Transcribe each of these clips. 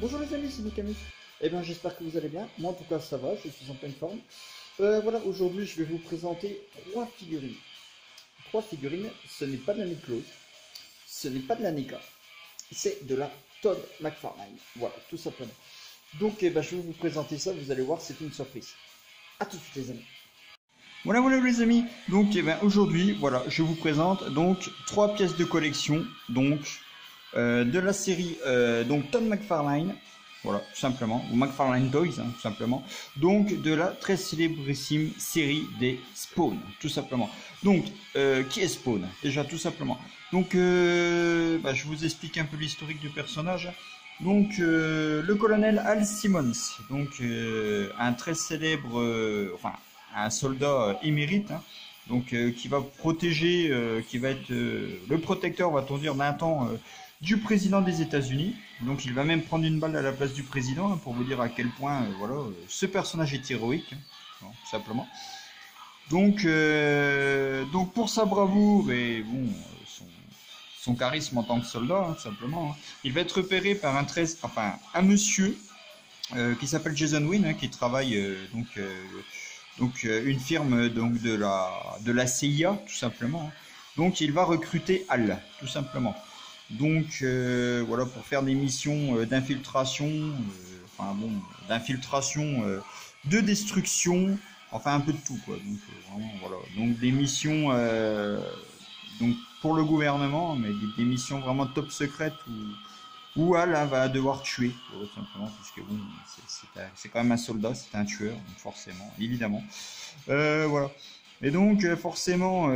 Bonjour les amis, c'est Mikami. Eh bien j'espère que vous allez bien. Moi en tout cas ça va, je suis en pleine forme. Voilà, aujourd'hui je vais vous présenter trois figurines. Trois figurines, ce n'est pas de la Miklos, ce n'est pas de la NECA, c'est de la Todd McFarlane. Voilà, tout simplement. Donc je vais vous présenter ça, vous allez voir, c'est une surprise. A tout de suite les amis. Voilà les amis, donc aujourd'hui, voilà, je vous présente donc trois pièces de collection, donc de la série donc Todd McFarlane, voilà, tout simplement, ou McFarlane Toys, hein, tout simplement, donc de la très célébrissime série des Spawn, tout simplement. Donc, qui est Spawn? Déjà, tout simplement. Donc, je vous explique un peu l'historique du personnage. Donc, le colonel Al Simmons, donc un très célèbre, un soldat émérite, hein, donc qui va protéger, qui va être le protecteur, va-t-on dire, d'un temps du président des États-Unis. Donc il va même prendre une balle à la place du président, hein, pour vous dire à quel point voilà, ce personnage est héroïque, hein, tout simplement. Donc pour sa bravoure et bon, son charisme en tant que soldat, hein, tout simplement, hein, il va être repéré par un monsieur qui s'appelle Jason Wynn, hein, qui travaille une firme donc de la CIA, tout simplement. Hein. Donc il va recruter Al, tout simplement. Donc voilà, pour faire des missions d'infiltration, de destruction, enfin un peu de tout quoi. Donc vraiment voilà. Donc des missions donc pour le gouvernement, mais des missions vraiment top secrètes où Al va devoir tuer, tout simplement, puisque bon, c'est quand même un soldat, c'est un tueur, donc forcément, évidemment. Voilà. Et donc forcément,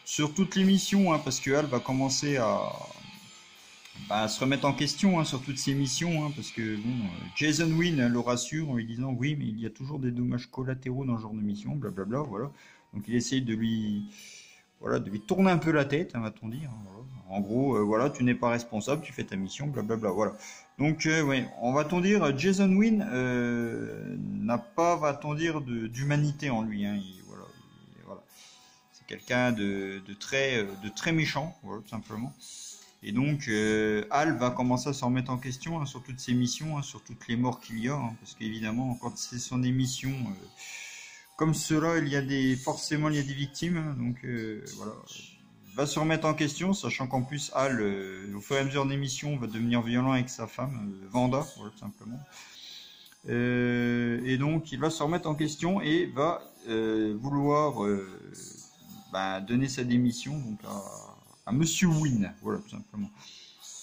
sur toutes les missions, hein, parce que Al va commencer à se remettre en question, hein, sur toutes ces missions, hein, parce que bon, Jason Wynn le rassure en lui disant oui, mais il y a toujours des dommages collatéraux dans ce genre de mission, blablabla, voilà. Donc il essaye de lui tourner un peu la tête, hein, va-t-on dire. Hein, voilà. En gros, voilà, tu n'es pas responsable, tu fais ta mission, blablabla, voilà. Donc, ouais, va-t-on dire, Jason Wynn n'a pas, va-t-on dire, d'humanité en lui. Hein, voilà. C'est quelqu'un de très méchant, voilà, tout simplement. Et donc, Al va commencer à s'en remettre en question, hein, sur toutes ses missions, hein, sur toutes les morts qu'il y a, hein, parce qu'évidemment, quand ce sont des missions comme cela, forcément il y a des victimes, hein, donc voilà, il va se remettre en question, sachant qu'en plus Al, au fur et à mesure des missions, va devenir violent avec sa femme, Vanda, voilà, tout simplement. Et donc il va se remettre en question et va vouloir donner sa démission donc à Monsieur Wynn, voilà, tout simplement.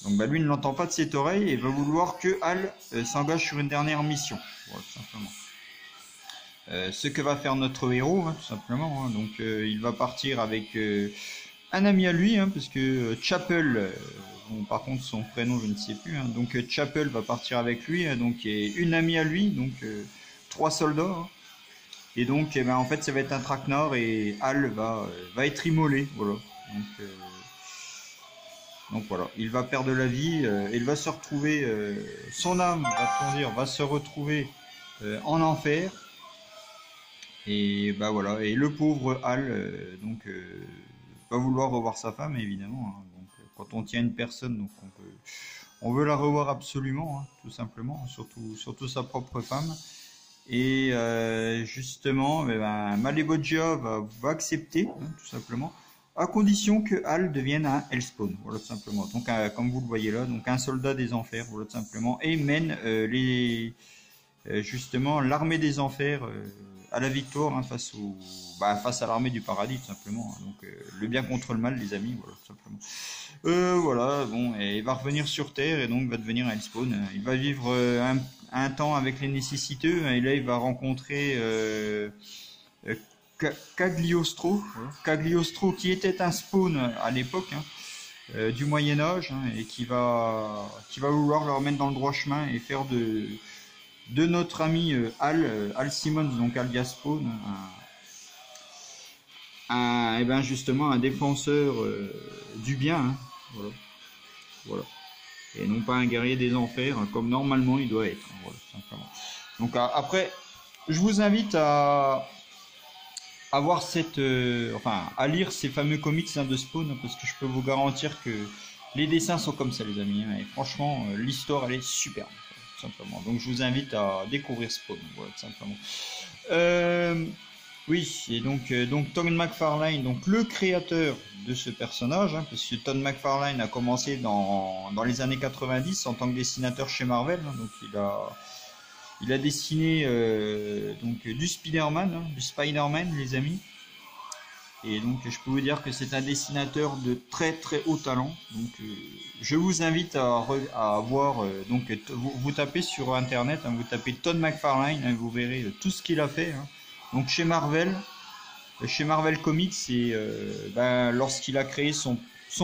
Donc lui ne l'entend pas de cette oreille et va vouloir que Al s'engage sur une dernière mission, voilà, tout simplement. Ce que va faire notre héros, hein, tout simplement. Hein. Donc, il va partir avec un ami à lui, hein, parce que Chapel, bon, par contre son prénom je ne sais plus. Hein, donc Chapel va partir avec lui, hein, donc et une amie à lui, donc trois soldats. Hein. Et donc, en fait, ça va être un traquenard et Al va être immolé, voilà. Donc voilà, il va perdre la vie, il va se retrouver, son âme, va-t-on dire, va se retrouver en enfer. Et voilà, et le pauvre Al va vouloir revoir sa femme évidemment. Hein. Donc quand on tient une personne, donc on veut la revoir absolument, hein, tout simplement, surtout sa propre femme. Et justement, Malebodja va accepter, hein, tout simplement, à condition que Al devienne un Hellspawn, voilà, tout simplement. Donc comme vous le voyez là, donc un soldat des enfers, voilà, tout simplement, et mène justement l'armée des enfers à la victoire, hein, face à l'armée du paradis, tout simplement. Hein. Donc le bien contre le mal, les amis, voilà, tout simplement. Voilà, bon, et il va revenir sur Terre et donc va devenir un Hellspawn. Il va vivre un temps avec les nécessiteux, hein, et là il va rencontrer Cagliostro, qui était un spawn à l'époque, hein, du Moyen Âge, hein, et qui va vouloir le remettre dans le droit chemin et faire de notre ami Al Simmons, donc alias Spawn, justement un défenseur du bien, hein, voilà, et non pas un guerrier des enfers, hein, comme normalement il doit être, hein, voilà, simplement. Donc après, je vous invite à voir à lire ces fameux comics, hein, de Spawn, parce que je peux vous garantir que Les dessins sont comme ça les amis, hein, et franchement l'histoire elle est superbe, tout simplement. Donc je vous invite à découvrir Spawn, voilà, tout simplement. Oui, et donc Todd McFarlane, donc le créateur de ce personnage, hein, parce que Todd McFarlane a commencé dans les années 90 en tant que dessinateur chez Marvel, hein, donc il a dessiné donc du Spider-Man, hein, les amis. Et donc je peux vous dire que c'est un dessinateur de très très haut talent. Donc je vous invite à voir, donc vous tapez sur internet, hein, vous tapez Todd McFarlane, hein, vous verrez tout ce qu'il a fait. Hein. Donc chez Marvel Comics, c'est lorsqu'il a créé son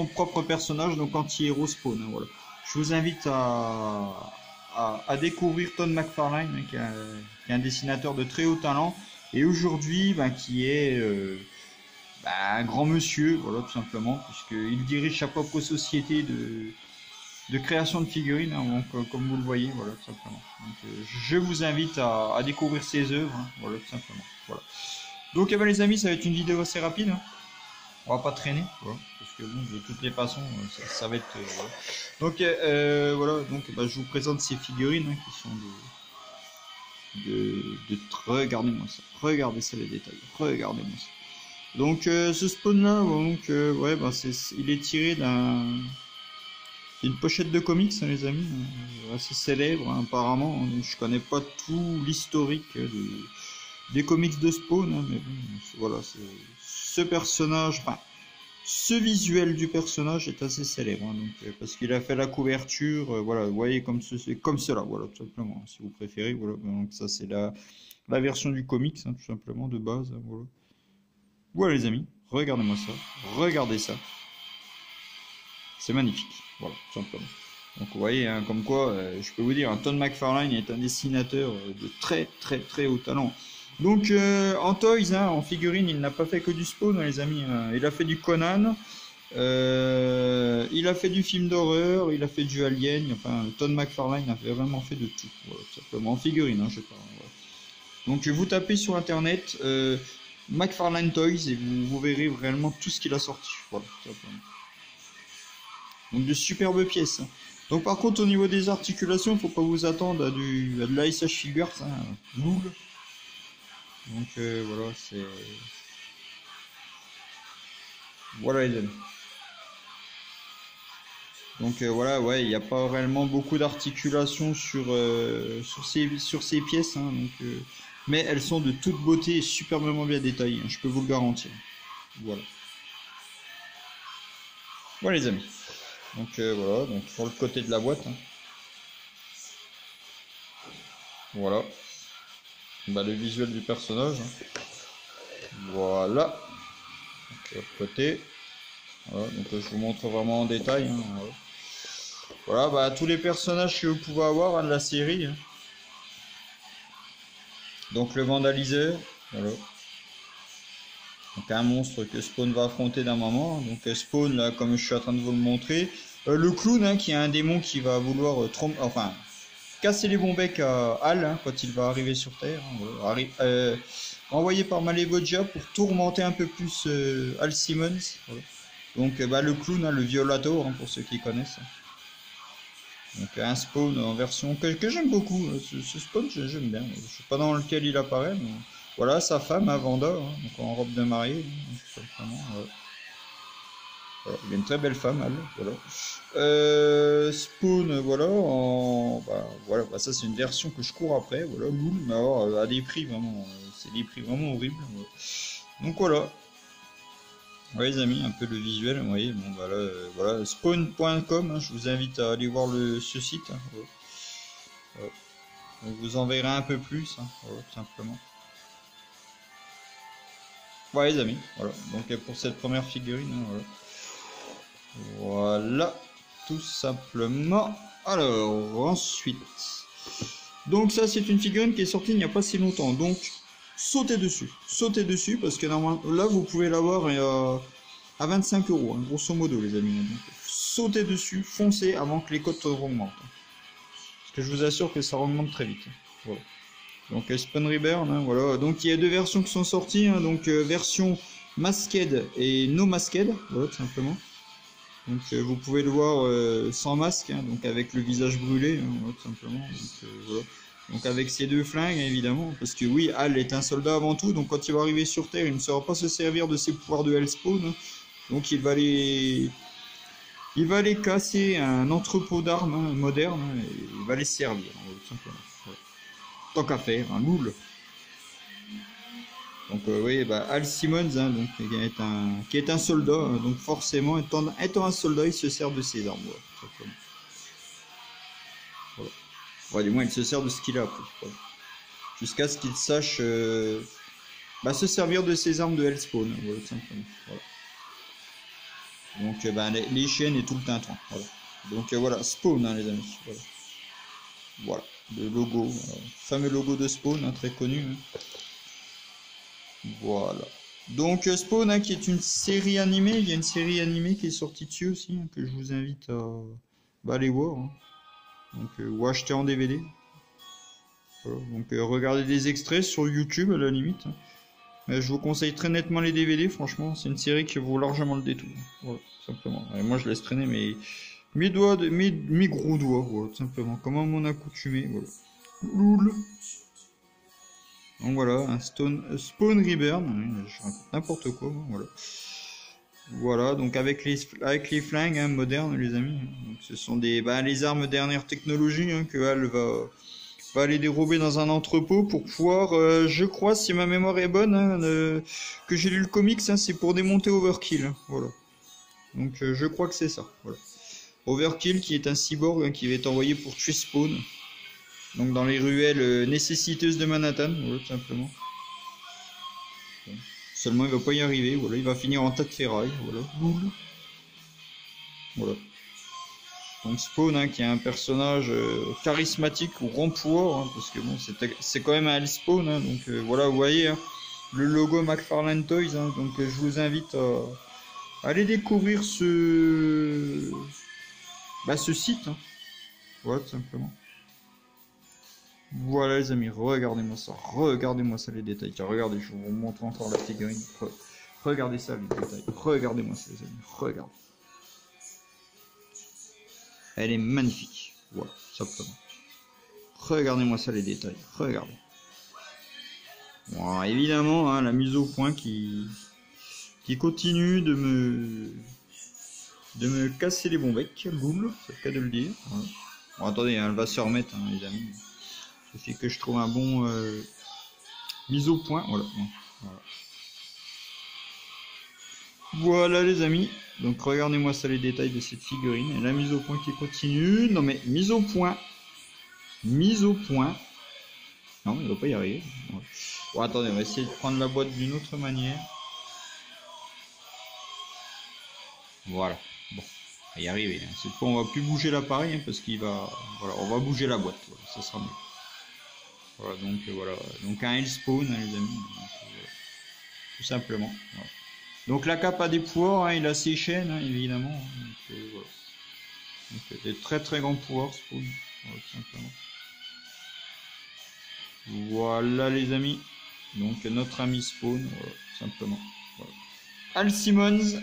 propre personnage, donc anti-héros Spawn. Hein, voilà. Je vous invite à découvrir Todd McFarlane, hein, qui est un dessinateur de très haut talent, et aujourd'hui qui est un grand monsieur, voilà, tout simplement, puisqu'il dirige sa propre société de création de figurines, hein, donc, comme vous le voyez, voilà, tout simplement. Donc, je vous invite à découvrir ses œuvres, hein, voilà, tout simplement. Voilà. Donc, les amis, ça va être une vidéo assez rapide. Hein. On va pas traîner, voilà, parce que bon, de toutes les façons, ça va être. Voilà. Donc, voilà, donc, je vous présente ces figurines, hein, qui sont regardez-moi ça, regardez ça les détails, regardez-moi ça. Donc ce spawn là, donc ouais, il est tiré d'une pochette de comics, hein, les amis, assez célèbre, hein, apparemment. Hein, je connais pas tout l'historique des comics de Spawn, hein, mais bon, voilà, ce personnage, ce visuel du personnage est assez célèbre, hein, donc, parce qu'il a fait la couverture, voilà, vous voyez comme cela, voilà, tout simplement, si vous préférez, voilà. Donc ça c'est la version du comics, hein, tout simplement de base, hein, voilà. Voilà les amis, regardez-moi ça, regardez ça. C'est magnifique, voilà, tout simplement. Donc vous voyez, hein, comme quoi, je peux vous dire, hein, Todd McFarlane est un dessinateur de très très très haut talent. Donc en toys, hein, en figurine, il n'a pas fait que du Spawn, hein, les amis. Hein. Il a fait du Conan, il a fait du film d'horreur, il a fait du Alien. Enfin, Todd McFarlane a vraiment fait de tout, voilà, tout simplement. En figurine, hein, je sais pas. Voilà. Donc vous tapez sur internet McFarlane Toys et vous verrez réellement tout ce qu'il a sorti. Voilà, donc de superbes pièces. Hein. Donc par contre au niveau des articulations, il ne faut pas vous attendre à de l'Ice Figures, hein, Loul. Donc voilà, c'est... Voilà les amis. Donc voilà, ouais, il n'y a pas réellement beaucoup d'articulations sur ces pièces, hein, donc... mais elles sont de toute beauté et superbement bien détaillées, hein, je peux vous le garantir. Voilà. Voilà les amis. Donc voilà, donc sur le côté de la boîte. Hein. Voilà. Le visuel du personnage. Hein. Voilà. Donc l'autre côté. Voilà, donc je vous montre vraiment en détail. Hein, voilà, tous les personnages que vous pouvez avoir, hein, de la série. Hein. Donc le vandaliseur, voilà. Donc un monstre que Spawn va affronter d'un moment. Donc Spawn, là, comme je suis en train de vous le montrer. Le clown, hein, qui est un démon qui va vouloir casser les bons becs à Hal, hein, quand il va arriver sur Terre. Hein, voilà. Envoyé par Malevoja pour tourmenter un peu plus Hal Simmons. Voilà. Donc le clown, hein, le Violator, hein, pour ceux qui connaissent. Donc un Spawn en version que j'aime beaucoup. Ce Spawn, j'aime bien. Je sais pas dans lequel il apparaît, mais voilà, sa femme, hein, Vanda, hein, donc en robe de mariée. Hein, voilà. Voilà, il y a une très belle femme, elle. Voilà. Spawn, voilà. Voilà, ça c'est une version que je cours après. Voilà, Loul, mais alors à des prix vraiment, c'est des prix vraiment horribles. Voilà. Donc voilà. Ouais les amis, un peu le visuel, vous voyez, bon là, voilà, spawn.com, hein, je vous invite à aller voir ce site, hein, voilà. Voilà. Donc, vous en verrez un peu plus, hein, voilà, tout simplement. Voilà les amis, voilà, donc pour cette première figurine, hein, voilà. Voilà, tout simplement. Alors, ensuite, donc ça c'est une figurine qui est sortie il n'y a pas si longtemps, donc... Sautez dessus parce que normalement là vous pouvez l'avoir à 25 €, hein, grosso modo les amis. Donc, sautez dessus, foncez avant que les cotes augmentent. Parce que je vous assure que ça augmente très vite. Voilà. Donc Spawn Reborn, hein, voilà. Donc il y a deux versions qui sont sorties, hein, donc version Masked et No Masked, voilà tout simplement. Donc vous pouvez le voir sans masque, hein, donc avec le visage brûlé, hein, voilà, tout simplement. Donc, voilà. Donc avec ces deux flingues, évidemment, parce que oui, Hal est un soldat avant tout, donc quand il va arriver sur Terre, il ne saura pas se servir de ses pouvoirs de Hellspawn, hein, donc il va aller casser un entrepôt d'armes hein, moderne, hein, et il va les servir, hein, tout simplement. Voilà. Tant qu'à faire, un loul. Donc oui, bah, Hal Simmons, hein, donc, qui est un soldat, hein, donc forcément, étant un soldat, il se sert de ses armes. Voilà, tout simplement. Voilà. Ouais, du moins, il se sert de ce qu'il a appris. Voilà. Jusqu'à ce qu'il sache se servir de ses armes de Hellspawn. Voilà, tout simplement. Voilà. Donc, les chaînes et tout le tintouin. Voilà. Donc, voilà, Spawn, hein, les amis. Voilà. Voilà. Le logo, fameux logo de Spawn, hein, très connu. Hein. Voilà. Donc, Spawn, hein, qui est une série animée. Il y a une série animée qui est sortie dessus aussi, hein, que je vous invite à aller voir. Hein. Donc, ou acheter en DVD. Voilà. Donc regardez des extraits sur YouTube à la limite. Mais je vous conseille très nettement les DVD, franchement, c'est une série qui vaut largement le détour. Voilà, tout simplement. Et moi je laisse traîner mes doigts, mes gros doigts, voilà, tout simplement, comme à mon accoutumé. Voilà. Loul. Donc voilà, un Spawn Reborn, je raconte n'importe quoi, voilà. Voilà, donc avec les flingues hein, modernes, les amis. Donc, ce sont les armes dernière technologie hein, que Hal va aller dérober dans un entrepôt pour pouvoir, je crois, si ma mémoire est bonne, hein, que j'ai lu le comics, hein, c'est pour démonter Overkill. Hein, voilà. Donc je crois que c'est ça. Voilà. Overkill qui est un cyborg hein, qui va être envoyé pour tuer Spawn. Donc dans les ruelles nécessiteuses de Manhattan, voilà, tout simplement. Bon. Seulement il va pas y arriver, voilà, il va finir en tas de ferraille, voilà. Voilà. Donc Spawn, hein, qui est un personnage charismatique ou rond pouvoir, hein, parce que bon, c'est quand même un Hellspawn, hein, donc voilà, vous voyez hein, le logo McFarlane Toys, hein, donc je vous invite à aller découvrir ce site, hein. Voilà, tout simplement. Voilà les amis, regardez-moi ça les détails. Tiens, regardez, je vous montre encore la figurine. Regardez ça les détails, regardez-moi ça les amis, regardez. Elle est magnifique, voilà, simplement. Regardez-moi ça les détails, regardez. Bon, évidemment, hein, la mise au point qui continue de me casser les bons becs, boule, c'est le cas de le dire. Voilà. Bon, attendez, hein, elle va se remettre, hein, les amis. Il suffit que je trouve un bon mise au point, voilà. Voilà. Voilà les amis, donc regardez-moi ça les détails de cette figurine, et la mise au point qui continue, non mais mise au point, non il va pas y arriver, bon attendez on va essayer de prendre la boîte d'une autre manière, voilà, bon, on va y arriver, hein. Cette fois on va plus bouger l'appareil, hein, parce qu'il va, voilà, on va bouger la boîte, voilà, ça sera mieux, voilà, donc un Hellspawn hein, les amis, donc, voilà. Tout simplement, voilà. Donc la cape a des pouvoirs, hein, il a ses chaînes, hein, évidemment. Donc, voilà. Donc des très très grands pouvoirs, Spawn. Voilà, tout simplement. Voilà les amis. Donc notre ami Spawn, voilà, tout simplement. Voilà. Hal Simmons.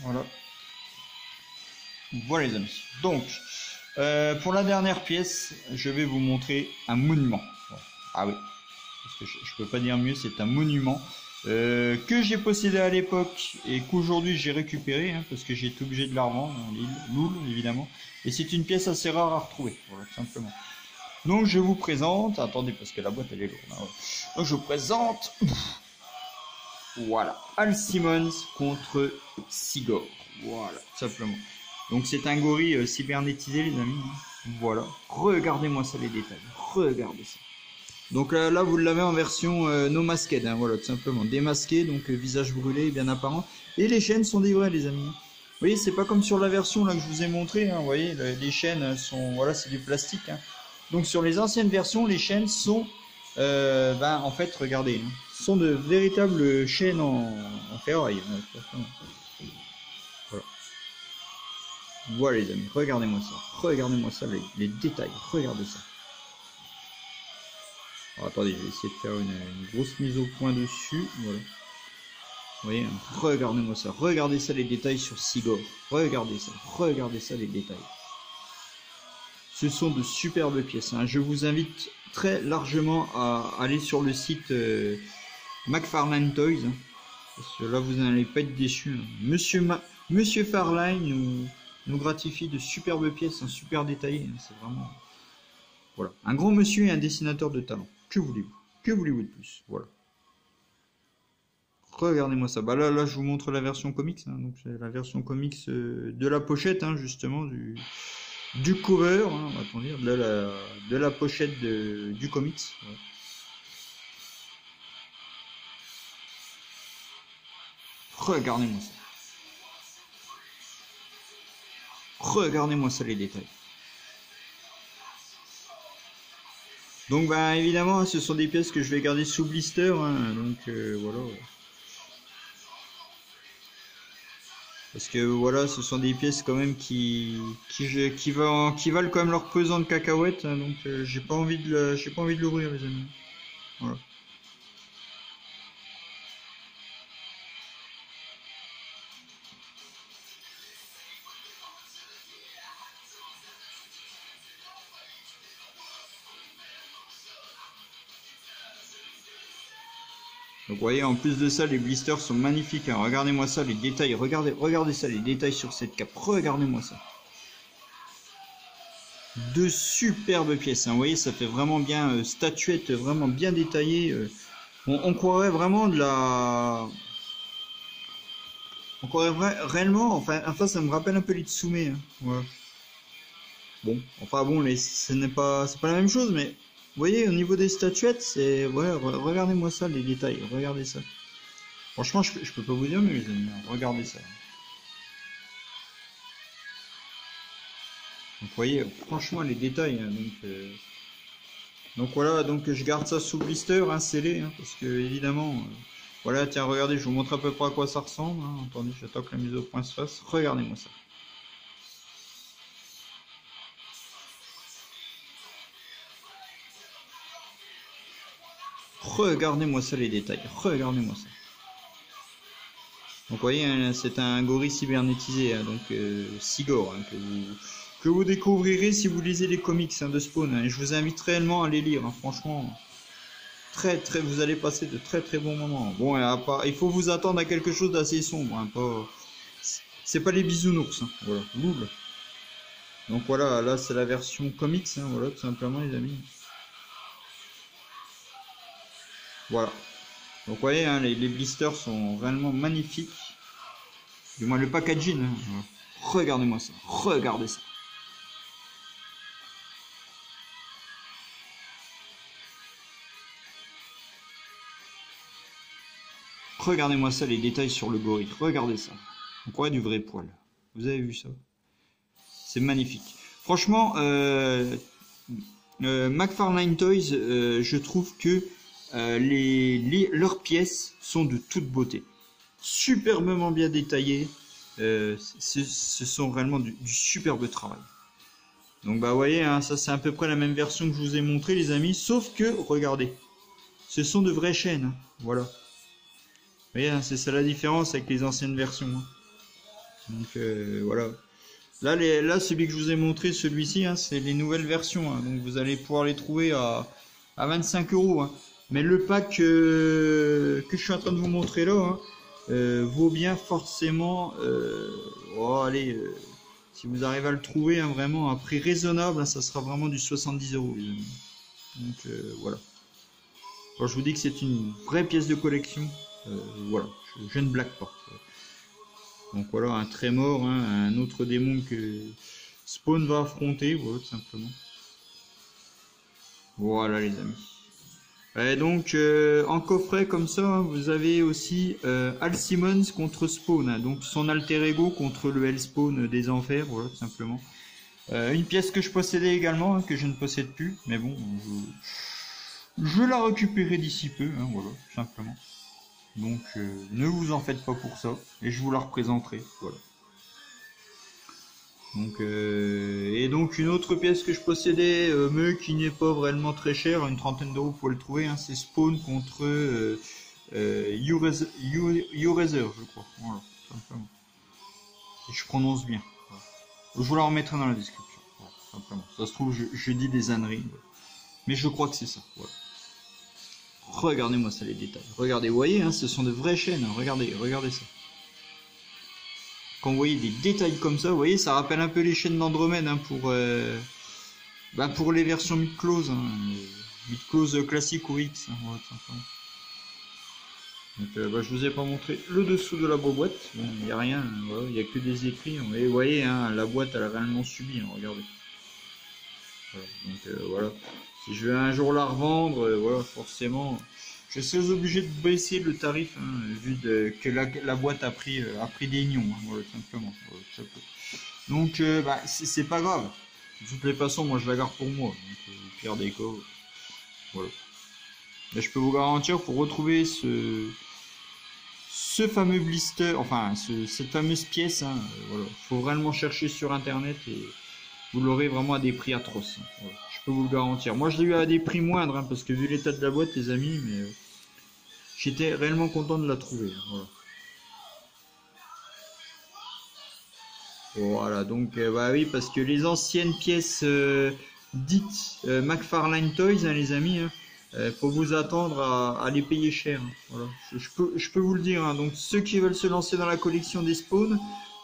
Voilà. Voilà les amis. Donc, pour la dernière pièce, je vais vous montrer un monument. Voilà. Ah oui. Parce que je peux pas dire mieux, c'est un monument. Que j'ai possédé à l'époque et qu'aujourd'hui j'ai récupéré hein, parce que j'ai été obligé de la revendre, hein, Loul évidemment, et c'est une pièce assez rare à retrouver, voilà, tout simplement. Donc je vous présente, attendez parce que la boîte elle est lourde, hein, ouais. Donc je vous présente, voilà, Hal Simmons contre Sigor, voilà, tout simplement. Donc c'est un gorille cybernétisé les amis, hein. Voilà, regardez-moi ça les détails, regardez ça. Donc là vous l'avez en version no masked, hein, voilà, tout simplement, démasqué, donc visage brûlé, bien apparent. Et les chaînes sont des vraies les amis. Vous voyez, c'est pas comme sur la version là que je vous ai montré, hein, vous voyez, les chaînes sont, voilà, c'est du plastique. Hein. Donc sur les anciennes versions, les chaînes sont, en fait, regardez, hein, sont de véritables chaînes en ferraille. Hein, voilà. Voilà les amis, regardez-moi ça, les détails, regardez ça. Alors, attendez, je vais essayer de faire une grosse mise au point dessus, voilà. voyez, hein, regardez-moi ça. Regardez ça les détails sur Sigor. Regardez ça les détails. Ce sont de superbes pièces. Hein. Je vous invite très largement à aller sur le site McFarlane Toys. Hein, parce que là, vous n'allez pas être déçus. Hein. Monsieur Farline nous gratifie de superbes pièces, hein, super détaillées. Hein, c'est vraiment... Voilà. Un grand monsieur et un dessinateur de talent. Que voulez-vous? Que voulez-vous de plus? Voilà. Regardez-moi ça. Bah là, je vous montre la version comics. Hein. Donc, c'est la version comics de la pochette, hein, justement, du cover, hein, on va dire, de la pochette du comics. Ouais. Regardez-moi ça. Regardez-moi ça les détails. Donc bah évidemment ce sont des pièces que je vais garder sous blister, hein, donc voilà. Parce que voilà, ce sont des pièces quand même qui valent quand même leur pesant de cacahuètes, hein, donc j'ai pas envie de l'ouvrir les amis. Voilà. Donc vous voyez, en plus de ça, les blisters sont magnifiques. Hein. Regardez-moi ça, les détails. Regardez ça, les détails sur cette cape. Regardez-moi ça. De superbes pièces. Hein. Vous voyez, ça fait vraiment bien statuette, vraiment bien détaillée. On croirait vraiment de la... On croirait réellement... Enfin, ça me rappelle un peu l'Itsume. Hein. Ouais. Bon, enfin bon, c'est pas la même chose, mais... Vous voyez, au niveau des statuettes, c'est... Ouais, regardez-moi ça, les détails, regardez ça. Franchement, je peux pas vous dire, mais les amis, regardez ça. Donc, vous voyez, franchement, les détails, hein, donc voilà, donc je garde ça sous blister, hein, scellé, hein, parce que, évidemment... voilà, tiens, regardez, je vous montre à peu près à quoi ça ressemble. Hein. Attendez, j'attends que la mise au point se fasse. Regardez-moi ça. Regardez-moi ça les détails, regardez-moi ça. Donc vous voyez, hein, c'est un gorille cybernétisé, hein, donc Sigor, hein, que vous découvrirez si vous lisez les comics hein, de Spawn. Hein, et je vous invite réellement à les lire, hein, franchement. Vous allez passer de très bons moments. Bon, il faut vous attendre à quelque chose d'assez sombre, hein, c'est pas les bisounours, hein, voilà, Loul. Donc voilà, là c'est la version comics, hein, voilà, tout simplement les amis. Voilà. Donc vous voyez, hein, les blisters sont réellement magnifiques. Du moins le packaging. Hein. Regardez-moi ça. Regardez ça. Regardez-moi ça, les détails sur le gorille. Regardez ça. On croirait du vrai poil. Vous avez vu ça? C'est magnifique. Franchement, McFarlane Toys, je trouve que leurs pièces sont de toute beauté, superbement bien détaillées. Ce sont réellement du superbe travail. Donc bah vous voyez, hein, ça c'est à peu près la même version que je vous ai montré les amis, sauf que regardez, ce sont de vraies chaînes. Hein, voilà. Vous voyez, hein, c'est ça la différence avec les anciennes versions. Hein. Donc voilà. Là, celui que je vous ai montré, celui-ci, hein, c'est les nouvelles versions. Hein, donc vous allez pouvoir les trouver à 25 €. Hein. Mais le pack que je suis en train de vous montrer là hein, vaut bien forcément, si vous arrivez à le trouver hein, vraiment à un prix raisonnable, hein, ça sera vraiment du 70 €. Les amis. Donc voilà. Quand je vous dis que c'est une vraie pièce de collection, voilà, je ne blague pas. Donc voilà, un Trémor, hein, un autre démon que Spawn va affronter, voilà tout simplement. Voilà les amis. Et donc en coffret comme ça, hein, vous avez aussi Hal Simmons contre Spawn, hein, donc son alter ego contre le Hellspawn des enfers, voilà tout simplement. Une pièce que je possédais également, hein, que je ne possède plus, mais bon, je la récupérerai d'ici peu, hein, voilà tout simplement. Donc ne vous en faites pas pour ça, et je vous la représenterai, voilà. Donc, et donc une autre pièce que je possédais, mais qui n'est pas vraiment très chère, une 30aine d'euros pour le trouver, hein, c'est Spawn contre Urazer, je crois. Voilà, simplement. Si je prononce bien. Voilà. Je vous la remettrai dans la description. Voilà, simplement. Ça se trouve, je dis des âneries. Voilà. Mais je crois que c'est ça. Voilà. Regardez-moi ça, les détails. Regardez, vous voyez, hein, ce sont de vraies chaînes. Hein. Regardez ça. Quand vous voyez des détails comme ça, vous voyez, ça rappelle un peu les chaînes d'Andromède hein, pour les versions mid-close. Hein, mid-close classique ou X. Hein, voilà, donc, je vous ai pas montré le dessous de la boîte. Bon, il n'y a rien, voilà, il n'y a que des écrits. Et vous voyez, hein, la boîte elle a réellement subi. Hein, regardez. Voilà, donc voilà. Si je vais un jour la revendre, voilà, forcément, je serais obligé de baisser le tarif, hein, vu que la boîte a pris des nions, hein, voilà, simplement. Voilà, tout donc, c'est pas grave. De toutes les façons, moi, je la garde pour moi. Donc, au pire des cas, voilà. Mais je peux vous garantir, pour retrouver ce fameux blister, enfin, cette fameuse pièce, hein, voilà, faut réellement chercher sur Internet et vous l'aurez vraiment à des prix atroces. Hein, voilà. Je peux vous le garantir. Moi, je l'ai eu à des prix moindres, hein, parce que vu l'état de la boîte, les amis, mais j'étais réellement content de la trouver. Hein, voilà. Voilà, donc, bah oui, parce que les anciennes pièces dites McFarlane Toys, hein, les amis, hein, faut vous attendre à les payer cher. Hein, voilà. Je peux vous le dire. Hein, donc, ceux qui veulent se lancer dans la collection des spawns,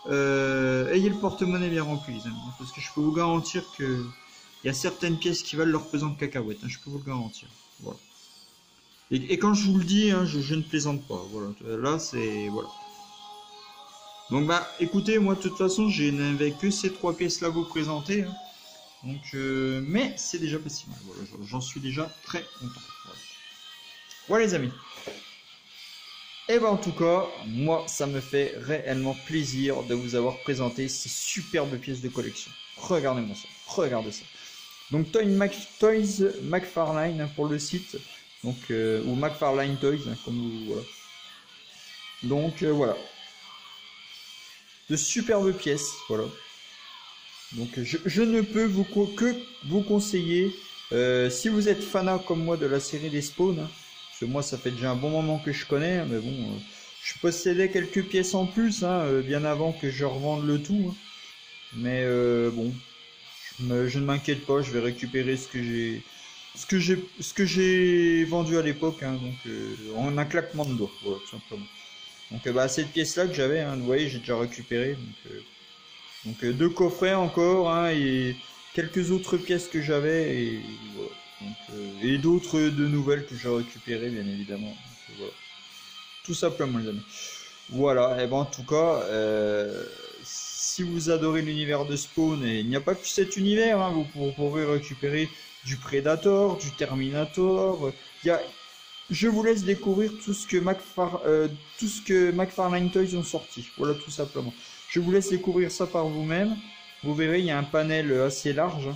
ayez le porte-monnaie bien rempli, les amis, parce que je peux vous garantir que il y a certaines pièces qui valent leur pesant de cacahuètes, hein, je peux vous le garantir. Voilà. Et quand je vous le dis, hein, je ne plaisante pas. Voilà. Là, c'est voilà. Donc écoutez, moi de toute façon, je n'avais que ces 3 pièces là à vous présenter. Hein. Donc, mais c'est déjà pas si mal. Voilà, j'en suis déjà très content. Voilà les amis. Et en tout cas, moi, ça me fait réellement plaisir de vous avoir présenté ces superbes pièces de collection. Regardez-moi ça, regardez ça. Donc Toys McFarlane hein, pour le site, donc ou McFarlane Toys, hein, comme vous voilà. Donc voilà, de superbes pièces, voilà. Donc je ne peux que vous conseiller, si vous êtes fanat comme moi de la série des spawns. Hein, parce que moi ça fait déjà un bon moment que je connais, mais bon, je possédais quelques pièces en plus, hein, bien avant que je revende le tout. Hein. Mais bon, je ne m'inquiète pas, je vais récupérer ce que j'ai vendu à l'époque, hein, donc en un claquement de doigts, voilà, tout simplement. Donc cette pièce là que j'avais, hein, vous voyez, j'ai déjà récupéré. Donc 2 coffrets encore, hein, et quelques autres pièces que j'avais, et voilà. Donc, et d'autres de nouvelles que j'ai récupérées, bien évidemment. Donc, voilà. Tout simplement, les amis. Voilà, et en tout cas, si vous adorez l'univers de Spawn, et il n'y a pas que cet univers, hein, vous pourrez récupérer du Predator, du Terminator. Je vous laisse découvrir tout ce que McFarlane Toys ont sorti. Voilà, tout simplement. Je vous laisse découvrir ça par vous-même. Vous verrez, il y a un panel assez large.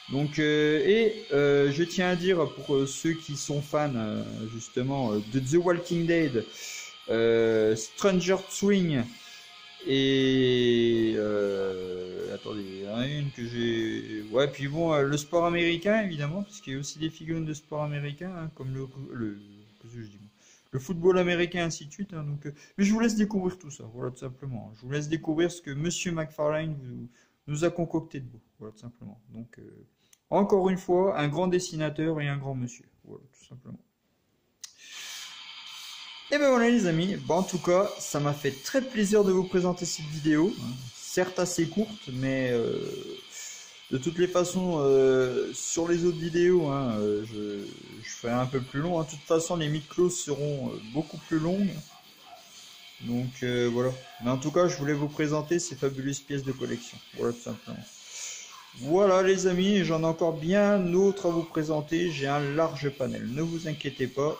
Donc, je tiens à dire pour ceux qui sont fans justement de The Walking Dead, Stranger Things et attendez, il y en a une que j'ai. Ouais, puis bon, le sport américain évidemment, parce qu'il y a aussi des figurines de sport américain, hein, comme qu'est-ce que je dis, le football américain, ainsi de suite. Hein, donc, mais je vous laisse découvrir tout ça, voilà, tout simplement. Je vous laisse découvrir ce que Monsieur McFarlane nous a concocté de beau, voilà, tout simplement. Donc, encore une fois, un grand dessinateur et un grand monsieur, voilà, tout simplement. Et ben voilà les amis, bon, en tout cas, ça m'a fait très plaisir de vous présenter cette vidéo, hein, certes assez courte, mais de toutes les façons, sur les autres vidéos, hein, je ferai un peu plus long. Hein. De toute façon, les mid-closes seront beaucoup plus longues. Donc voilà. Mais en tout cas, je voulais vous présenter ces fabuleuses pièces de collection. Voilà, tout simplement. Voilà les amis, j'en ai encore bien d'autres à vous présenter. J'ai un large panel, ne vous inquiétez pas.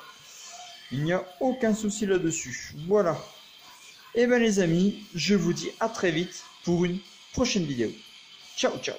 Il n'y a aucun souci là-dessus. Voilà. Et bien les amis, je vous dis à très vite pour une prochaine vidéo. Ciao, ciao.